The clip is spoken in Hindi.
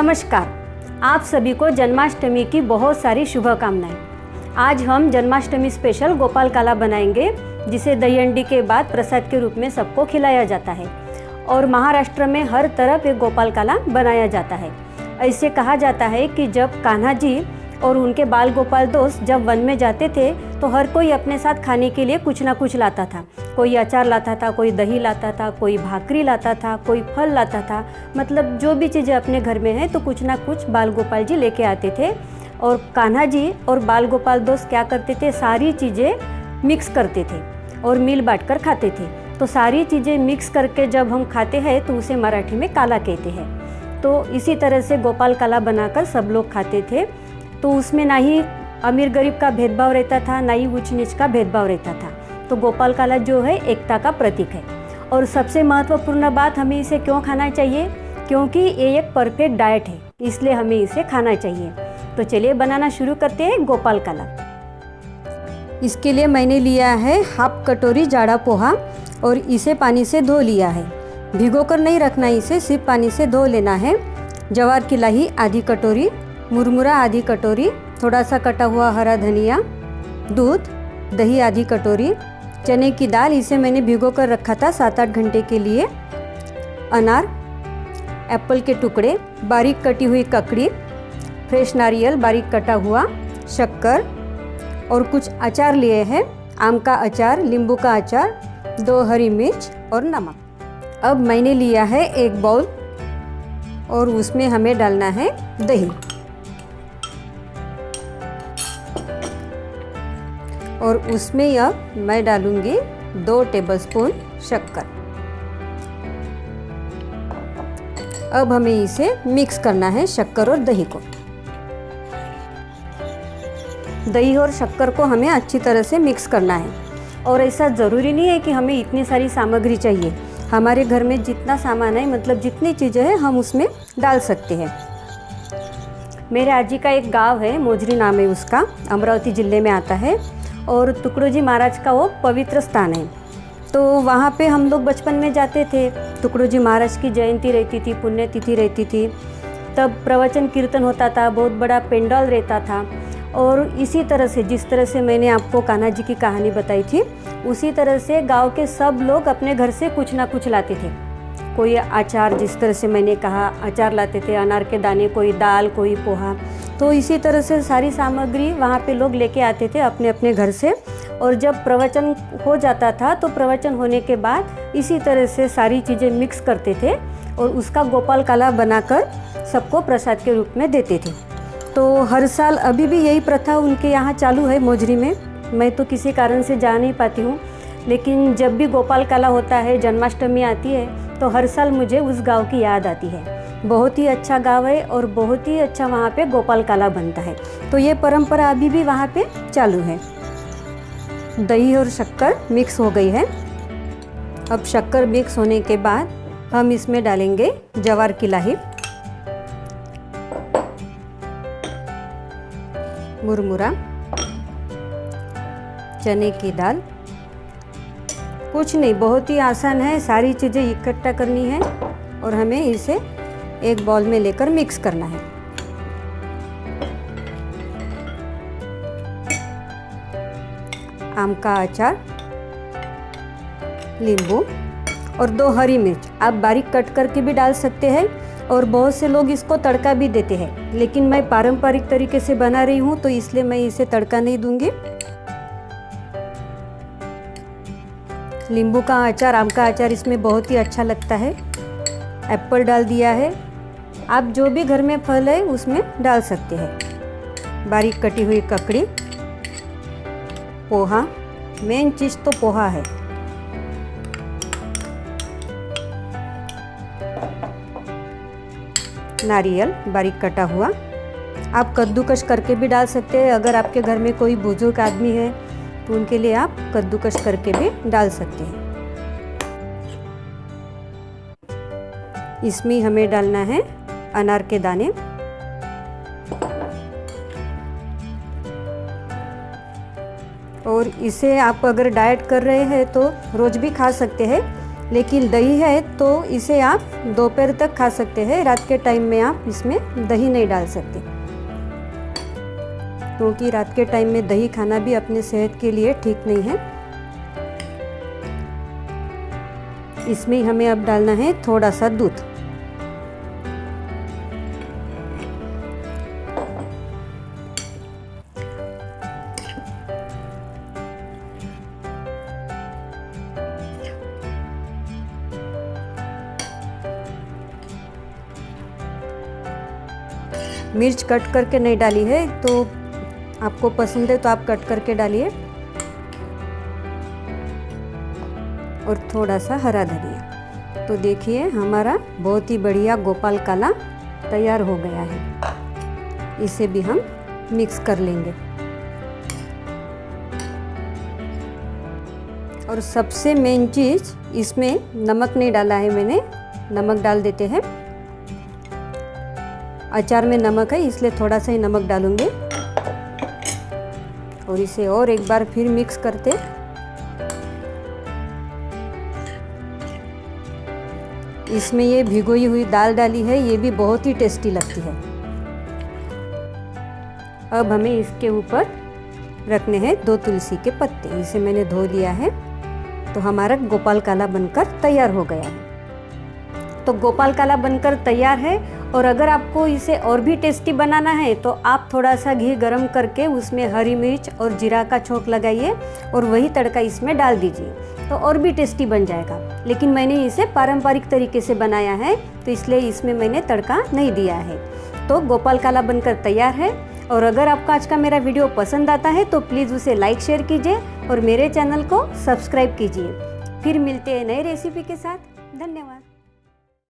नमस्कार, आप सभी को जन्माष्टमी की बहुत सारी शुभकामनाएं। आज हम जन्माष्टमी स्पेशल गोपाल काला बनाएंगे, जिसे दही हंडी के बाद प्रसाद के रूप में सबको खिलाया जाता है और महाराष्ट्र में हर तरफ एक गोपाल काला बनाया जाता है। ऐसे कहा जाता है कि जब कान्हा जी और उनके बाल गोपाल दोस्त जब वन में जाते थे तो हर कोई अपने साथ खाने के लिए कुछ ना कुछ लाता था। कोई अचार लाता था, कोई दही लाता था, कोई भाकरी लाता था, कोई फल लाता था। मतलब जो भी चीज़ें अपने घर में है तो कुछ ना कुछ बाल गोपाल जी लेके आते थे। और कान्हा जी और बाल गोपाल दोस्त क्या करते थे, सारी चीज़ें मिक्स करते थे और मिल बांट कर खाते थे। तो सारी चीज़ें मिक्स करके जब हम खाते हैं तो उसे मराठी में काला कहते हैं। तो इसी तरह से गोपाल काला बनाकर सब लोग खाते थे। तो उसमें ना ही अमीर गरीब का भेदभाव रहता था, ना ही ऊंच नीच का भेदभाव रहता था। तो गोपाल काला जो है एकता का प्रतीक है। और सबसे महत्वपूर्ण बात, हमें इसे क्यों खाना चाहिए, क्योंकि ये एक परफेक्ट डाइट है, इसलिए हमें इसे खाना चाहिए। तो चलिए बनाना शुरू करते हैं गोपाल काला। इसके लिए मैंने लिया है हाफ कटोरी जाड़ा पोहा और इसे पानी से धो लिया है। भिगोकर नहीं रखना, इसे सिर्फ पानी से धो लेना है। जवार की लाही आधी कटोरी, मुरमुरा आधी कटोरी, थोड़ा सा कटा हुआ हरा धनिया, दूध, दही आधी कटोरी, चने की दाल, इसे मैंने भिगो कर रखा था 7-8 घंटे के लिए, अनार, एप्पल के टुकड़े, बारीक कटी हुई ककड़ी, फ्रेश नारियल बारीक कटा हुआ, शक्कर और कुछ अचार लिए हैं, आम का अचार, नींबू का अचार, 2 हरी मिर्च और नमक। अब मैंने लिया है एक बाउल और उसमें हमें डालना है दही और उसमें अब मैं डालूंगी 2 टेबलस्पून शक्कर। अब हमें इसे मिक्स करना है, शक्कर और दही को। दही और शक्कर को हमें अच्छी तरह से मिक्स करना है। और ऐसा ज़रूरी नहीं है कि हमें इतनी सारी सामग्री चाहिए। हमारे घर में जितना सामान है, मतलब जितनी चीज़ें हैं, हम उसमें डाल सकते हैं। मेरे आजी का एक गांव है, मोजरी नाम है उसका, अमरावती ज़िले में आता है और तुकडोजी महाराज का वो पवित्र स्थान है। तो वहाँ पे हम लोग बचपन में जाते थे। तुकडोजी महाराज की जयंती रहती थी, पुण्यतिथि रहती थी, तब प्रवचन कीर्तन होता था, बहुत बड़ा पेंडॉल रहता था। और इसी तरह से, जिस तरह से मैंने आपको कान्हा जी की कहानी बताई थी, उसी तरह से गांव के सब लोग अपने घर से कुछ ना कुछ लाते थे। कोई अचार, जिस तरह से मैंने कहा, अचार लाते थे, अनार के दाने, कोई दाल, कोई पोहा। तो इसी तरह से सारी सामग्री वहाँ पे लोग लेके आते थे अपने अपने घर से। और जब प्रवचन हो जाता था तो प्रवचन होने के बाद इसी तरह से सारी चीज़ें मिक्स करते थे और उसका गोपाल काला बनाकर सबको प्रसाद के रूप में देते थे। तो हर साल अभी भी यही प्रथा उनके यहाँ चालू है मोजरी में। मैं तो किसी कारण से जा नहीं पाती हूँ, लेकिन जब भी गोपाल काला होता है, जन्माष्टमी आती है, तो हर साल मुझे उस गांव की याद आती है। बहुत ही अच्छा गांव है और बहुत ही अच्छा वहाँ पे गोपाल काला बनता है। तो ये परंपरा अभी भी वहाँ पे चालू है। दही और शक्कर मिक्स हो गई है। अब शक्कर मिक्स होने के बाद हम इसमें डालेंगे जवार की लाही, मुरमुरा, चने की दाल। कुछ नहीं, बहुत ही आसान है, सारी चीज़ें इकट्ठा करनी है और हमें इसे एक बाउल में लेकर मिक्स करना है। आम का अचार, नींबू और 2 हरी मिर्च आप बारीक कट करके भी डाल सकते हैं और बहुत से लोग इसको तड़का भी देते हैं, लेकिन मैं पारंपरिक तरीके से बना रही हूँ तो इसलिए मैं इसे तड़का नहीं दूंगी। नींबू का अचार, आम का अचार इसमें बहुत ही अच्छा लगता है। एप्पल डाल दिया है, आप जो भी घर में फल है उसमें डाल सकते हैं। बारीक कटी हुई ककड़ी, पोहा, मेन चीज़ तो पोहा है। नारियल बारीक कटा हुआ, आप कद्दूकस करके भी डाल सकते हैं। अगर आपके घर में कोई बुजुर्ग आदमी है तो उनके लिए आप कद्दूकस करके भी डाल सकते हैं। इसमें हमें डालना है अनार के दाने, और इसे आप अगर डाइट कर रहे हैं तो रोज़ भी खा सकते हैं, लेकिन दही है तो इसे आप दोपहर तक खा सकते हैं। रात के टाइम में आप इसमें दही नहीं डाल सकते, क्योंकि रात के टाइम में दही खाना भी अपने सेहत के लिए ठीक नहीं है। इसमें हमें अब डालना है थोड़ा सा दूध। मिर्च कट करके नहीं डाली है, तो आपको पसंद है तो आप कट करके डालिए। और थोड़ा सा हरा धनिया। तो देखिए हमारा बहुत ही बढ़िया गोपाल काला तैयार हो गया है। इसे भी हम मिक्स कर लेंगे। और सबसे मेन चीज़, इसमें नमक नहीं डाला है मैंने, नमक डाल देते हैं। अचार में नमक है इसलिए थोड़ा सा ही नमक डालूंगे। और इसे और एक बार फिर मिक्स करते। इसमें ये भिगोई हुई दाल डाली है, ये भी बहुत ही टेस्टी लगती है। अब हमें इसके ऊपर रखने हैं 2 तुलसी के पत्ते। इसे मैंने धो लिया है। तो हमारा गोपाल काला बनकर तैयार हो गया है। तो गोपाल काला बनकर तैयार है। और अगर आपको इसे और भी टेस्टी बनाना है तो आप थोड़ा सा घी गरम करके उसमें हरी मिर्च और जीरा का छोंक लगाइए और वही तड़का इसमें डाल दीजिए, तो और भी टेस्टी बन जाएगा। लेकिन मैंने इसे पारंपरिक तरीके से बनाया है, तो इसलिए इसमें मैंने तड़का नहीं दिया है। तो गोपाल काला बनकर तैयार है। और अगर आपको आज का मेरा वीडियो पसंद आता है तो प्लीज़ उसे लाइक शेयर कीजिए और मेरे चैनल को सब्सक्राइब कीजिए। फिर मिलते हैं नई रेसिपी के साथ। धन्यवाद।